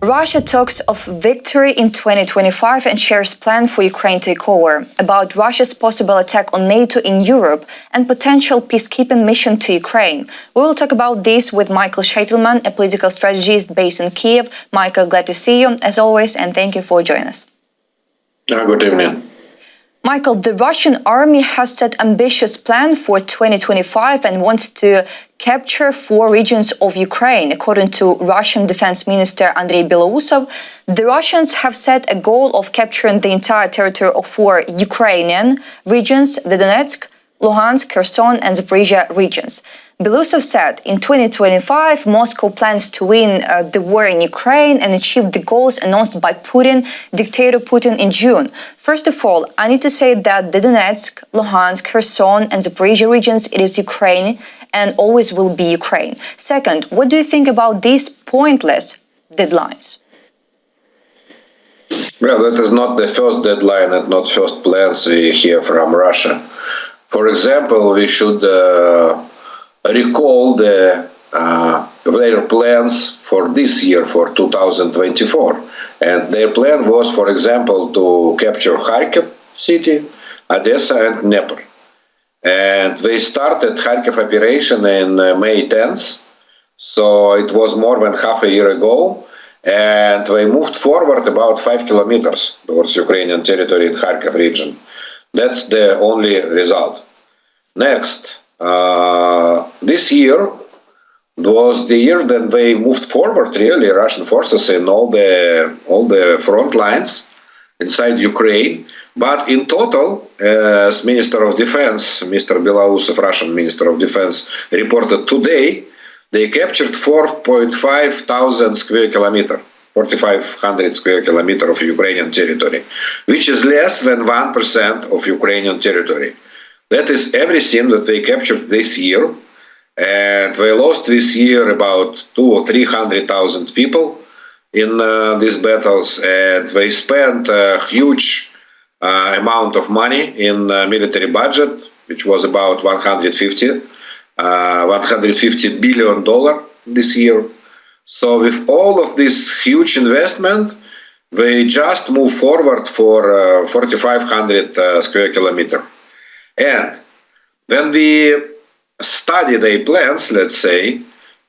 Russia talks of victory in 2025 and shares plan for Ukraine takeover, about Russia's possible attack on NATO in Europe and potential peacekeeping mission to Ukraine. We will talk about this with Michael Sheitelman, a political strategist based in Kyiv. Michael, glad to see you as always, and thank you for joining us. Good evening. Michael, the Russian army has set ambitious plan for 2025 and wants to capture 4 regions of Ukraine. According to Russian Defense Minister Andrei Belousov, the Russians have set a goal of capturing the entire territory of 4 Ukrainian regions, the Donetsk, Luhansk, Kherson and Zaporizhia regions. Belousov said in 2025, Moscow plans to win the war in Ukraine and achieve the goals announced by dictator Putin in June. First of all, I need to say that the Donetsk, Luhansk, Kherson and Zaporizhia regions, it is Ukraine and always will be Ukraine. Second, what do you think about these pointless deadlines? Well, that is not the first deadline and not first plans we hear from Russia. For example, we should recall their plans for this year, for 2024. And their plan was, for example, to capture Kharkiv city, Odessa and Dnipro. And they started Kharkiv operation in May 10th. So it was more than half a year ago. And they moved forward about 5 kilometers towards Ukrainian territory in Kharkiv region. That's the only result. Next, this year was the year that they moved forward, really, Russian forces in all the front lines inside Ukraine. But in total, as Minister of Defense, Mr. Belousov, Russian Minister of Defense, reported today, they captured 4,500 square kilometers. 4,500 square kilometers of Ukrainian territory, which is less than 1% of Ukrainian territory. That is everything that they captured this year, and they lost this year about 200,000 or 300,000 people in these battles, and they spent a huge amount of money in military budget, which was about $150 billion this year. So with all of this huge investment, they just move forward for 4,500 square kilometers. And when we study their plans, let's say,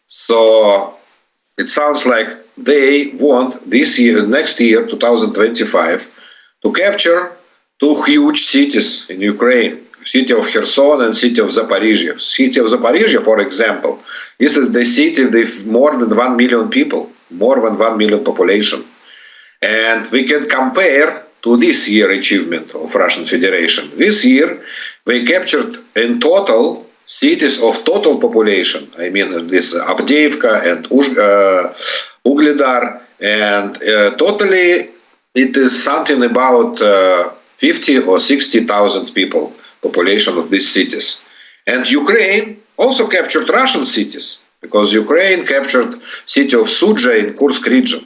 so it sounds like they want this year, next year, 2025, to capture 2 huge cities in Ukraine. City of Kherson and city of Zaporizhia. City of Zaporizhia, for example, this is the city with more than 1 million people, more than 1 million population. And we can compare to this year achievement of Russian Federation. This year, they captured in total cities of total population. I mean, this Avdiivka and Ugledar, and totally it is something about 50 or 60,000 people. Population of these cities. And Ukraine also captured Russian cities, because Ukraine captured city of Sudzha in Kursk region.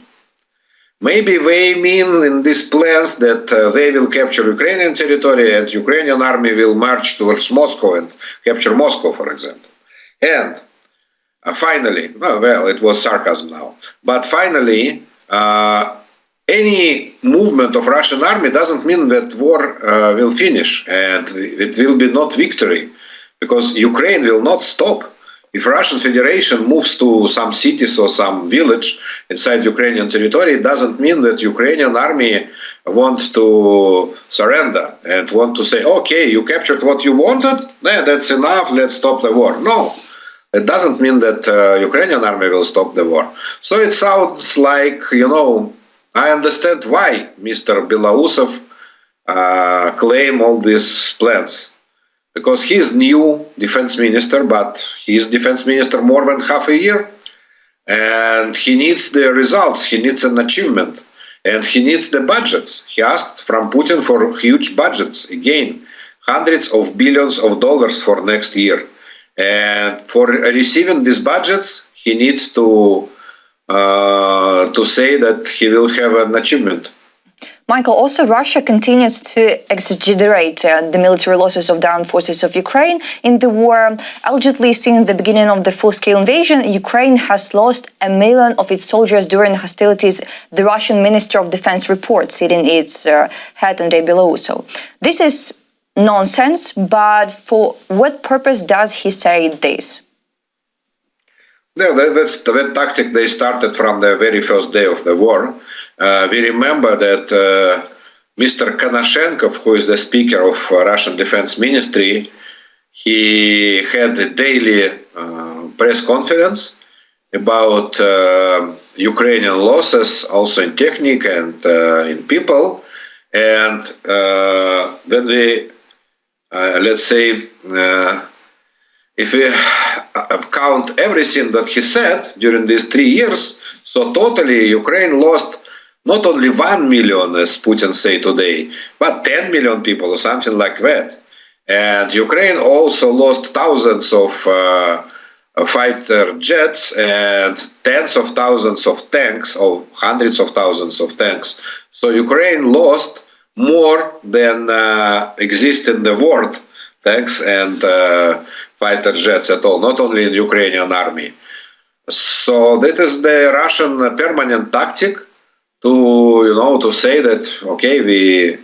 Maybe they mean in these plans that they will capture Ukrainian territory and Ukrainian army will march towards Moscow and capture Moscow, for example. And finally, well, it was sarcasm now, but finally, any movement of Russian army doesn't mean that war will finish, and it will be not victory, because Ukraine will not stop. If Russian Federation moves to some cities or some village inside Ukrainian territory, it doesn't mean that Ukrainian army want to surrender and want to say, okay, you captured what you wanted, that's enough, let's stop the war. No, it doesn't mean that Ukrainian army will stop the war. So it sounds like, I understand why Mr. Belousov claim all these plans, because he's new defense minister, but he's defense minister more than half a year, and he needs the results, he needs an achievement, and he needs the budgets. He asked from Putin for huge budgets, again, hundreds of billions of dollars for next year, and for receiving these budgets, he needs to say that he will have an achievement. Michael, also Russia continues to exaggerate the military losses of the armed forces of Ukraine in the war. Allegedly, since the beginning of the full-scale invasion, Ukraine has lost 1 million of its soldiers during hostilities, the Russian Minister of Defense reports, citing its head Andrei Belousov. This is nonsense, but for what purpose does he say this? Well, that's that tactic they started from the very first day of the war. We remember that Mr. Konashenkov, who is the speaker of Russian Defense Ministry, he had a daily press conference about Ukrainian losses, also in technique and in people. And when we, let's say, if we count everything that he said during these 3 years, so totally Ukraine lost not only 1 million, as Putin say today, but 10 million people or something like that. And Ukraine also lost thousands of fighter jets and tens of thousands of tanks, or hundreds of thousands of tanks. So Ukraine lost more than exist in the world, tanks and fighter jets at all, not only in the Ukrainian army. So that is the Russian permanent tactic to say that, okay, we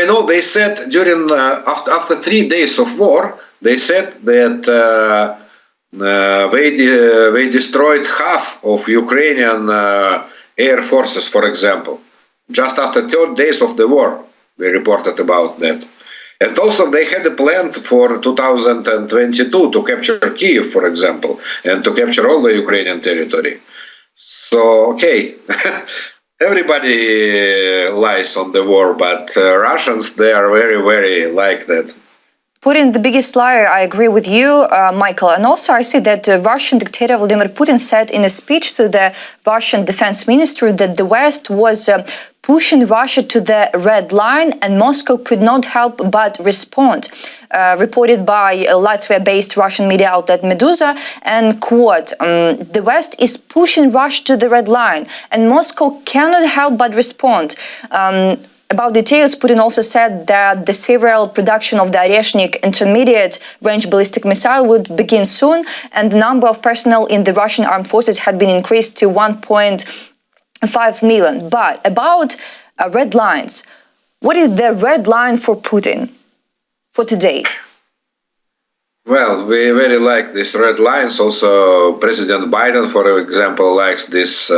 know they said during after 3 days of war, they said that they destroyed half of Ukrainian air forces, for example. Just after 3 days of the war, they reported about that. And also they had a plan for 2022 to capture Kyiv, for example, and to capture all the Ukrainian territory. So, okay, everybody lies on the war, but Russians, they are very, very like that. Putin, the biggest liar, I agree with you, Michael. And also I see that Russian dictator Vladimir Putin said in a speech to the Russian defense minister that the West was pushing Russia to the red line and Moscow could not help but respond. Reported by a Latvia-based Russian media outlet Meduza, and quote, the West is pushing Russia to the red line and Moscow cannot help but respond. About details, Putin also said that the serial production of the Oreshnik intermediate-range ballistic missile would begin soon, and the number of personnel in the Russian armed forces had been increased to 1.5 million. But about red lines, what is the red line for Putin for today? Well, we very like these red lines. Also, President Biden, for example, likes this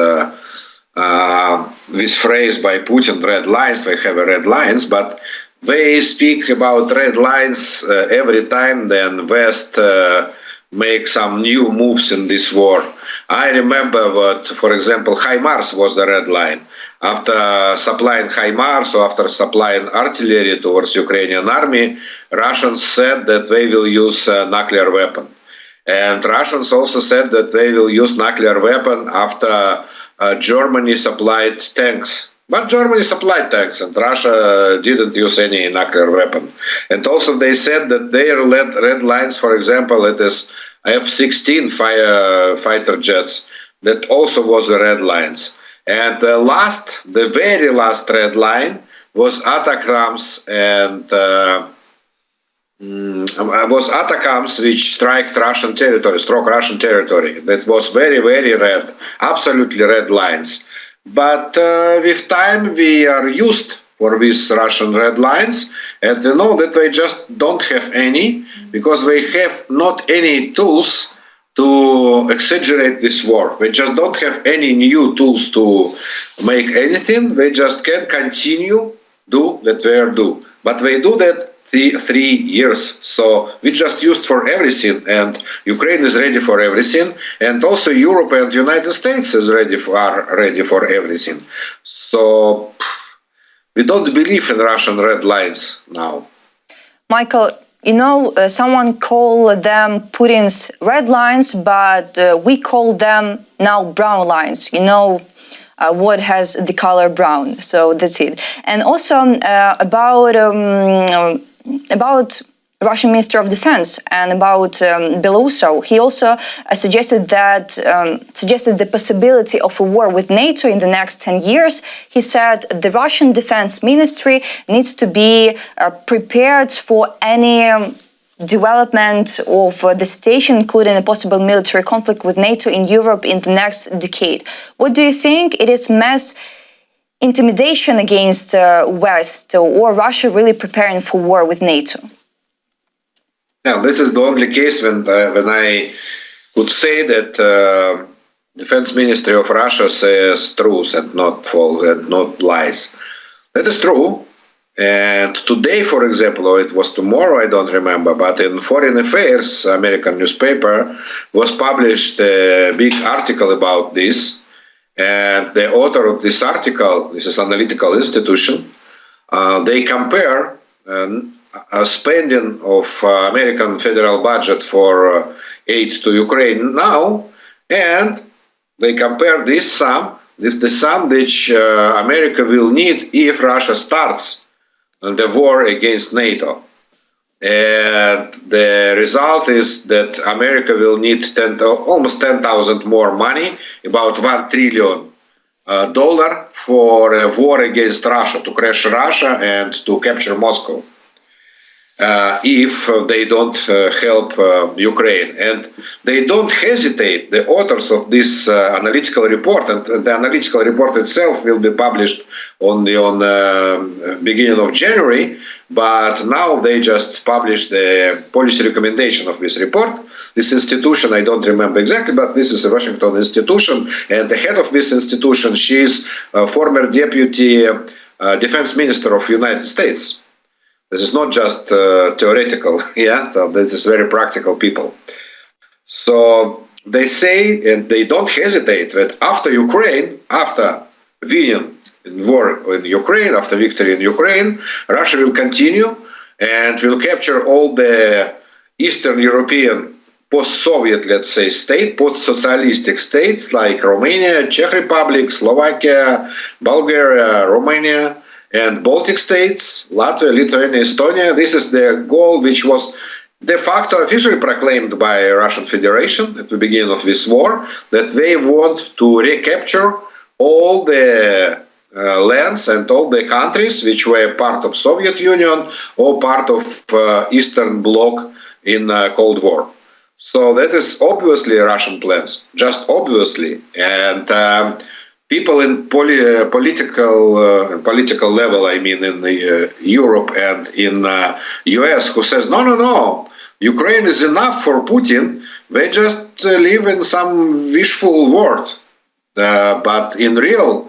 phrase by Putin, red lines. They have red lines, but they speak about red lines every time then West make some new moves in this war. I remember what, for example, HIMARS was the red line. After supplying HIMARS, or after supplying artillery towards Ukrainian army, Russians said that they will use nuclear weapon. And Russians also said that they will use nuclear weapon after Germany supplied tanks. But Germany supplied tanks and Russia didn't use any nuclear weapon. And also they said that their red lines, for example, it is F-16 fighter jets, that also was the red lines. And the very last red line was ATACMS and which struck Russian territory. That was very, very red, absolutely red lines. But with time we are used for these Russian red lines, and we know that they just don't have any, because they have not any tools to exaggerate this war. They just don't have any new tools to make anything. They just can continue do that they do. But they do that 3 years. So we just used for everything, and Ukraine is ready for everything, and also Europe and United States are ready for everything. So we don't believe in Russian red lines now. Michael, someone called them Putin's red lines, but we call them now brown lines. What has the color brown? So that's it. And also about Russian Minister of Defense, and about Belarus. He also suggested the possibility of a war with NATO in the next 10 years. He said the Russian Defense Ministry needs to be prepared for any development of the situation, including a possible military conflict with NATO in Europe in the next decade. What do you think? It is mass intimidation against West, or Russia really preparing for war with NATO? Now, this is the only case when I could say that Defense Ministry of Russia says truth and not false and not lies. That is true. And today, for example, or it was tomorrow, I don't remember, but in Foreign Affairs, American newspaper, was published a big article about this. And the author of this article, this is an analytical institution, they compare spending of American federal budget for aid to Ukraine now, and they compare this sum with the sum which America will need if Russia starts the war against NATO. And the result is that America will need almost 10,000 more money, about $1 trillion for a war against Russia, to crush Russia and to capture Moscow, if they don't help Ukraine. And they don't hesitate, the authors of this analytical report, and the analytical report itself will be published on the beginning of January, but now they just published the policy recommendation of this report. This institution, I don't remember exactly, but this is a Washington institution, and the head of this institution, she is a former deputy defense minister of the United States. This is not just theoretical, yeah, so this is very practical people. So they say, and they don't hesitate, that after Ukraine, after winning in war in Ukraine, after victory in Ukraine, Russia will continue and will capture all the Eastern European post-Soviet, let's say, post-socialistic states like Romania, Czech Republic, Slovakia, Bulgaria, Romania, and Baltic states, Latvia, Lithuania, Estonia. This is the goal which was de facto officially proclaimed by Russian Federation at the beginning of this war, that they want to recapture all the lands and all the countries which were part of Soviet Union or part of Eastern Bloc in Cold War. So that is obviously Russian plans, just obviously. And people in political level, I mean, in Europe and in US, who says, no, Ukraine is enough for Putin. They just live in some wishful world. But in real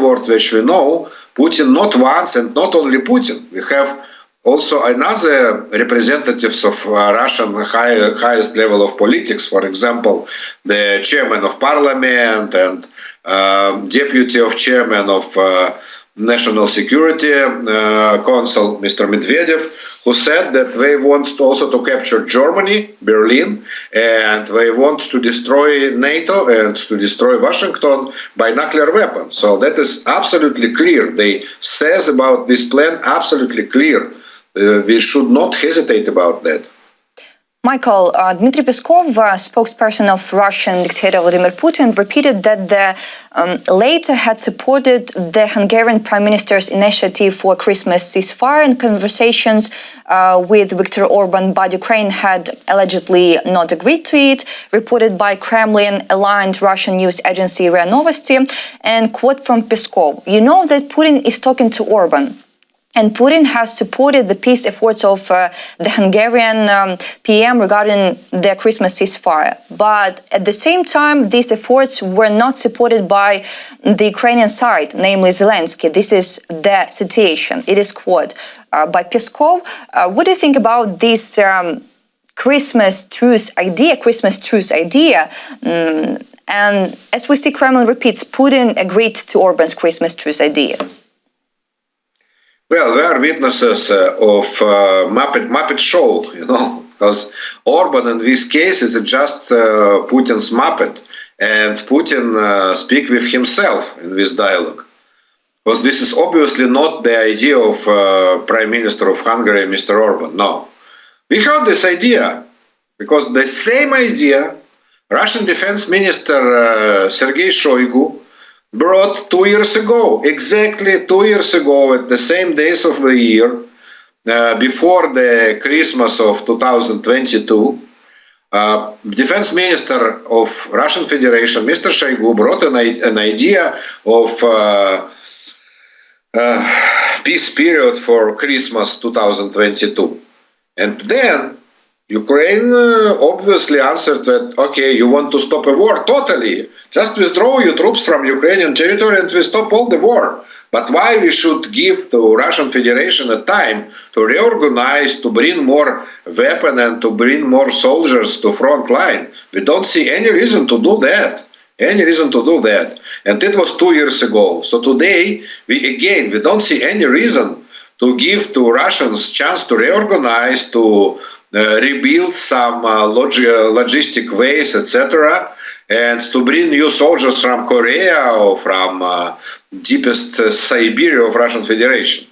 world, which we know, Putin not once and not only Putin. We have also another representatives of Russian highest level of politics. For example, the chairman of parliament and deputy of chairman of National Security Council, Mr. Medvedev, who said that they want also to capture Germany, Berlin, and they want to destroy NATO and to destroy Washington by nuclear weapons. So that is absolutely clear. They says about this plan absolutely clear. We should not hesitate about that. Michael, Dmitry Peskov, spokesperson of Russian dictator Vladimir Putin, repeated that the latter had supported the Hungarian Prime Minister's initiative for Christmas ceasefire in conversations with Viktor Orban, but Ukraine had allegedly not agreed to it, reported by Kremlin-aligned Russian news agency RIA Novosti. And quote from Peskov, "You know that Putin is talking to Orban. And Putin has supported the peace efforts of the Hungarian PM regarding the Christmas ceasefire. But at the same time, these efforts were not supported by the Ukrainian side, namely Zelensky. This is the situation." It is quote by Peskov. What do you think about this Christmas truce idea? And as we see, Kremlin repeats, Putin agreed to Orban's Christmas truce idea. Well, we are witnesses of Muppet show, because Orban in this case is just Putin's Muppet, and Putin speak with himself in this dialogue. Because this is obviously not the idea of Prime Minister of Hungary, Mr. Orban. No, We heard this idea because the same idea Russian Defense Minister Sergey Shoigu brought 2 years ago, exactly 2 years ago, at the same days of the year, before the Christmas of 2022. Defense Minister of Russian Federation, Mr. Shoigu, brought an idea of peace period for Christmas 2022. And then Ukraine obviously answered that, okay, you want to stop a war? Totally. Just withdraw your troops from Ukrainian territory and we stop all the war. But why we should give to Russian Federation a time to reorganize, to bring more weapons and to bring more soldiers to front line? We don't see any reason to do that. And it was 2 years ago. So today, we don't see any reason to give to Russians chance to reorganize, to rebuild some logistic ways, etc., and to bring new soldiers from Korea or from deepest Siberia of Russian Federation.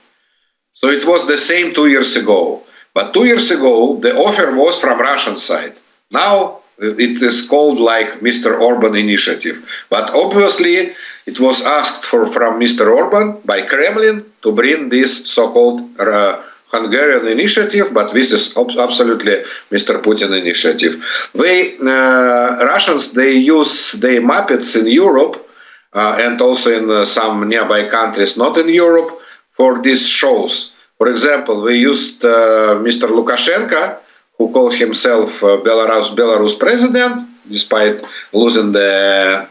So it was the same 2 years ago. But 2 years ago, the offer was from Russian side. Now it is called like Mr. Orban initiative. But obviously, it was asked for from Mr. Orban by Kremlin to bring this so-called Hungarian initiative, but this is absolutely Mr. Putin initiative. Russians, they use their Muppets in Europe and also in some nearby countries, not in Europe, for these shows. For example, we used Mr. Lukashenko, who called himself Belarus president, despite losing the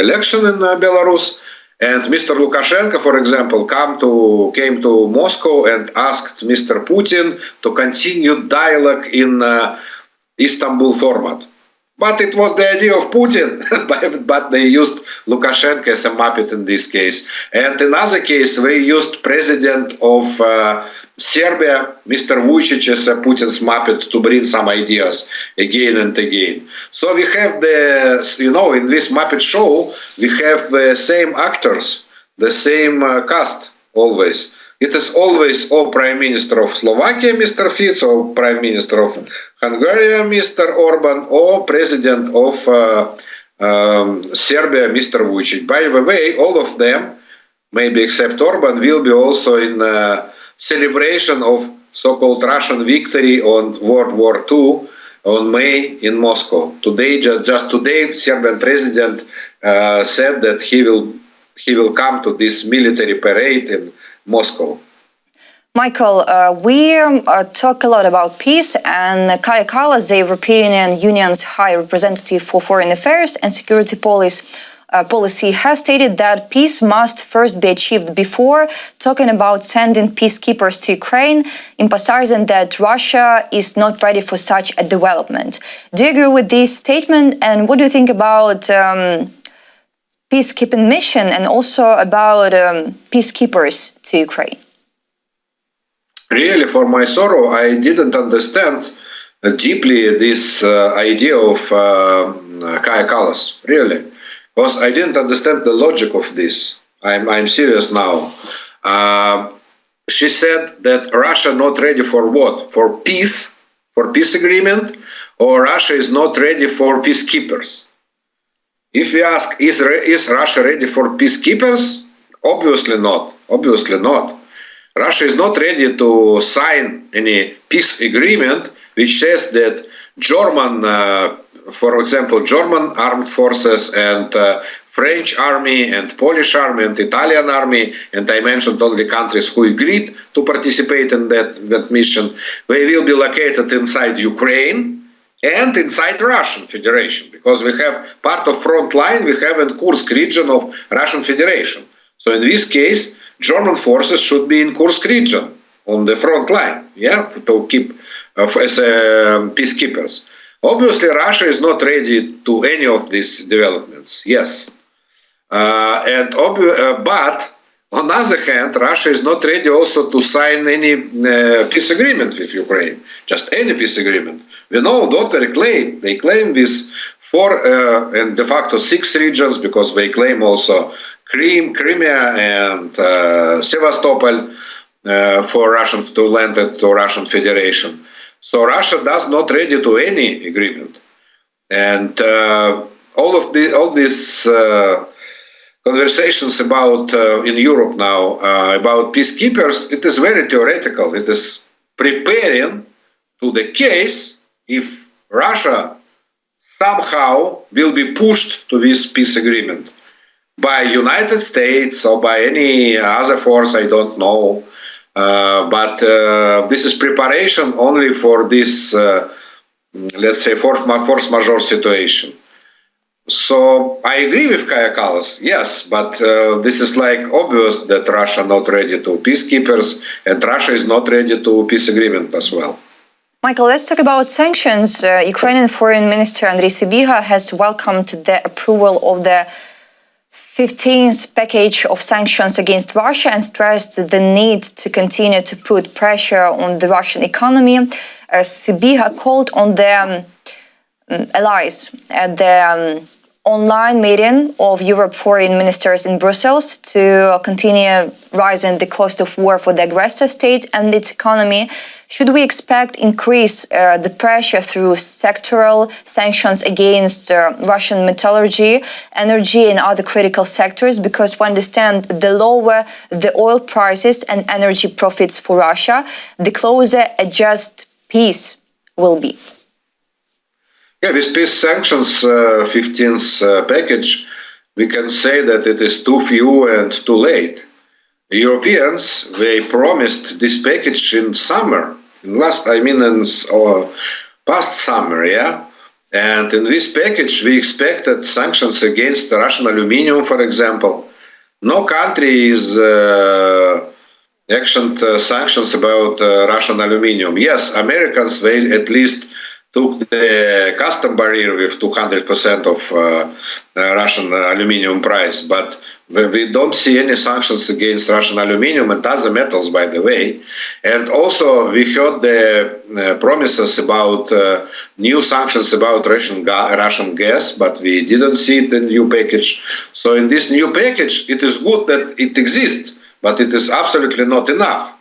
election in Belarus. And Mr. Lukashenko, for example, came to Moscow and asked Mr. Putin to continue dialogue in Istanbul format. But it was the idea of Putin, but they used Lukashenko as a Muppet in this case. And in other case, they used President of Serbia, Mr. Vučić, as a Putin's Muppet to bring some ideas again and again. So we have in this Muppet show, we have the same actors, the same cast always. It is always or Prime Minister of Slovakia, Mr. Fico, or Prime Minister of Hungary, Mr. Orban, or President of Serbia, Mr. Vučić. By the way, all of them, maybe except Orban, will be also in celebration of so-called Russian victory on World War II on May in Moscow. Today, just today, Serbian president said that he will come to this military parade in Moscow. Michael, we talk a lot about peace, and Kaja Kallas, the European Union's High Representative for Foreign Affairs and Security Policy, has stated that peace must first be achieved before talking about sending peacekeepers to Ukraine, emphasizing that Russia is not ready for such a development. Do you agree with this statement, and what do you think about peacekeeping mission and also about peacekeepers to Ukraine? Really, for my sorrow, I didn't understand deeply this idea of Kaja Kallas, really, because I didn't understand the logic of this. I'm serious now. She said that Russia not ready for what? For peace agreement, or Russia is not ready for peacekeepers? If we ask, is Russia ready for peacekeepers? Obviously not. Russia is not ready to sign any peace agreement which says that German, for example, German armed forces and French army and Polish army and Italian army, and I mentioned all the countries who agreed to participate in that mission, they will be located inside Ukraine and inside Russian Federation, because we have part of front line we have in Kursk region of Russian Federation. So in this case, German forces should be in Kursk region on the front line, to keep as peacekeepers. Obviously, Russia is not ready to any of these developments. Yes, but on the other hand, Russia is not ready also to sign any peace agreement with Ukraine, just any peace agreement. We know what they claim. They claim this 4 and de facto 6 regions, because they claim also Crimea and Sevastopol. for Russian to land it to Russian Federation. So Russia does not ready to any agreement, and all these conversations about in Europe now about peacekeepers, it is very theoretical. It is preparing to the case if Russia somehow will be pushed to this peace agreement by United States or by any other force, I don't know. But this is preparation only for this, let's say, force majeure situation. So I agree with Kaja Kallas, yes, but this is like obvious that Russia not ready to peacekeepers and Russia is not ready to peace agreement as well. Michael, let's talk about sanctions. Ukrainian Foreign Minister Andriy Sybiha has welcomed the approval of the 15th package of sanctions against Russia and stressed the need to continue to put pressure on the Russian economy. Sybiha called on the allies at the online meeting of Europe foreign ministers in Brussels to continue rising the cost of war for the aggressor state and its economy. Should we expect increase the pressure through sectoral sanctions against Russian metallurgy, energy and other critical sectors? Because we understand the lower the oil prices and energy profits for Russia, the closer a just peace will be. Yeah, with peace sanctions 15th package, we can say that it is too few and too late. The Europeans, they promised this package in summer, in past summer, yeah. And in this package, we expected sanctions against Russian aluminium, for example. No country is actioned sanctions about Russian aluminium. Yes, Americans, they at least took the custom barrier with 200% of Russian aluminium price, but we don't see any sanctions against Russian aluminium and other metals, by the way. And also, we heard the promises about new sanctions about Russian gas, but we didn't see it in the new package. So in this new package, it is good that it exists, but it is absolutely not enough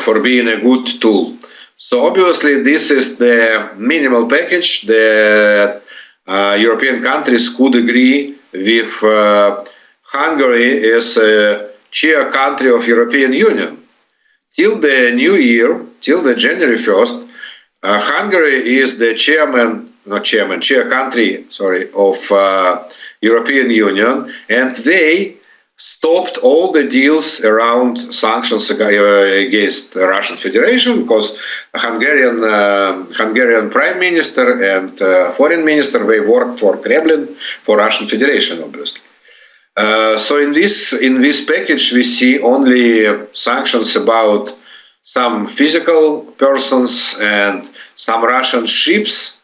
for being a good tool. So obviously, this is the minimal package that European countries could agree with Hungary as a chair country of European Union. Till the new year, till the January 1st, Hungary is the chair country, of European Union, and they stopped all the deals around sanctions against the Russian Federation because Hungarian Prime Minister and Foreign Minister, they work for Kremlin, for Russian Federation, obviously. So in this package, we see only sanctions about some physical persons and some Russian ships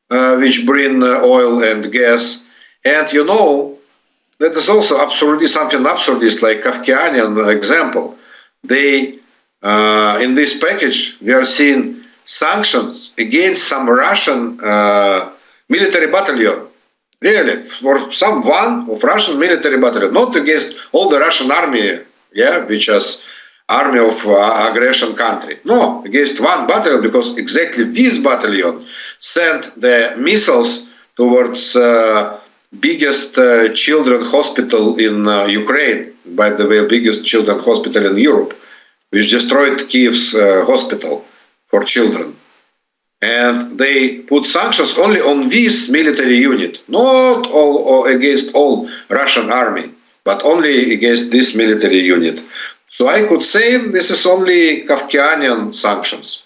which bring oil and gas. And that is also something absurdist, like Kafkianian example. They, in this package, we are seeing sanctions against some Russian military battalion. Really, for one of Russian military battalion, not against all the Russian army, which is army of aggression country. No, against one battalion, because exactly this battalion sent the missiles towards biggest children hospital in Ukraine, by the way, biggest children hospital in Europe, which destroyed Kyiv's hospital for children. And they put sanctions only on this military unit, not all against all Russian army, but only against this military unit. So I could say this is only Kafkianian sanctions.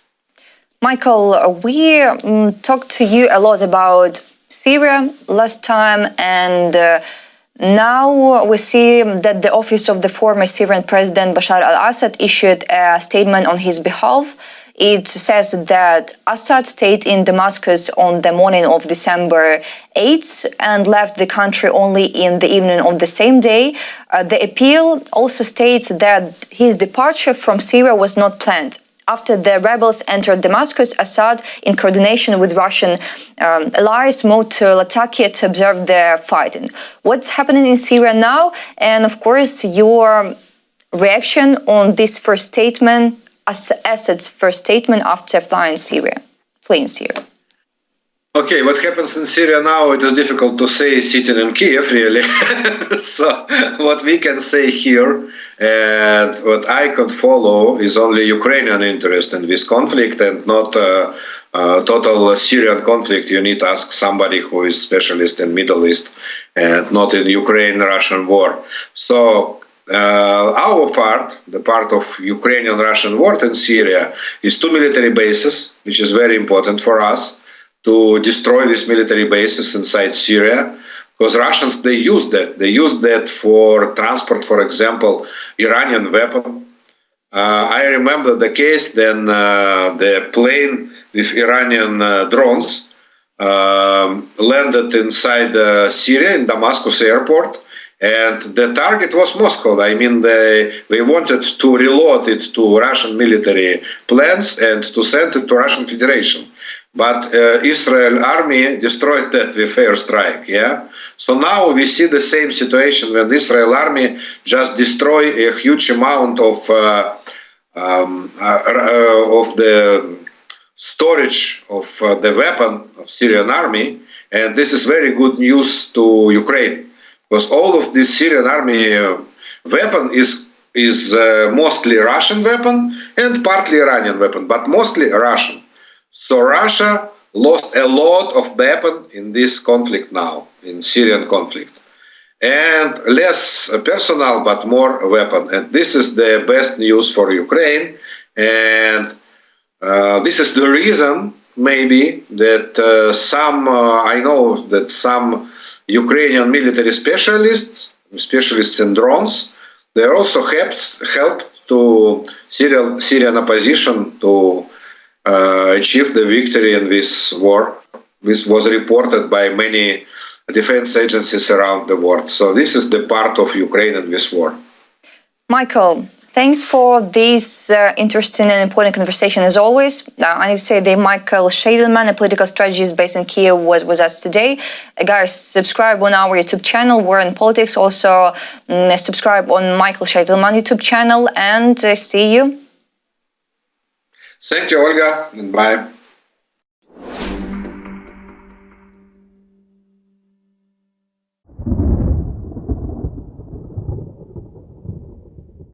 Michael, we talked to you a lot about Syria last time, and now we see that the office of the former Syrian president Bashar al-Assad issued a statement on his behalf. It says that Assad stayed in Damascus on the morning of December 8th and left the country only in the evening of the same day. The appeal also states that his departure from Syria was not planned. After the rebels entered Damascus, Assad, in coordination with Russian allies, moved to Latakia to observe the fighting. What's happening in Syria now? And of course, your reaction on this first statement, Assad's first statement after fleeing Syria. Okay, what happens in Syria now, it is difficult to say sitting in Kyiv, really. So what we can say here, and what I could follow, is only Ukrainian interest in this conflict and not total Syrian conflict. You need to ask somebody who is specialist in Middle East and not in Ukraine-Russian war. So our part, the part of Ukrainian-Russian war in Syria, is 2 military bases, which is very important for us, to destroy these military bases inside Syria, because Russians, they use that. They use that for transport, for example, Iranian weapon. I remember the case then the plane with Iranian drones landed inside Syria in Damascus airport, and the target was Moscow. I mean, they wanted to reload it to Russian military plans and to send it to Russian Federation. But Israel army destroyed that with airstrike. Yeah. So now we see the same situation when Israel army just destroy a huge amount of the storage of the weapon of Syrian army, and this is very good news to Ukraine, because all of this Syrian army weapon is mostly Russian weapon and partly Iranian weapon, but mostly Russian. So Russia lost a lot of weapon in this conflict now, in Syrian conflict. And less personnel, but more weapon. And this is the best news for Ukraine. And this is the reason, maybe, that I know that some Ukrainian military specialists in drones, they also helped to Syrian opposition to achieve the victory in this war. This was reported by many defense agencies around the world. So this is the part of Ukraine in this war. Michael, thanks for this interesting and important conversation as always. I need to say that Michael Sheitelman, a political strategist based in Kyiv, was with us today. Guys, subscribe on our YouTube channel, We're in Politics. Also, subscribe on Michael Sheitelman YouTube channel, and see you. Thank you, Olga, and bye.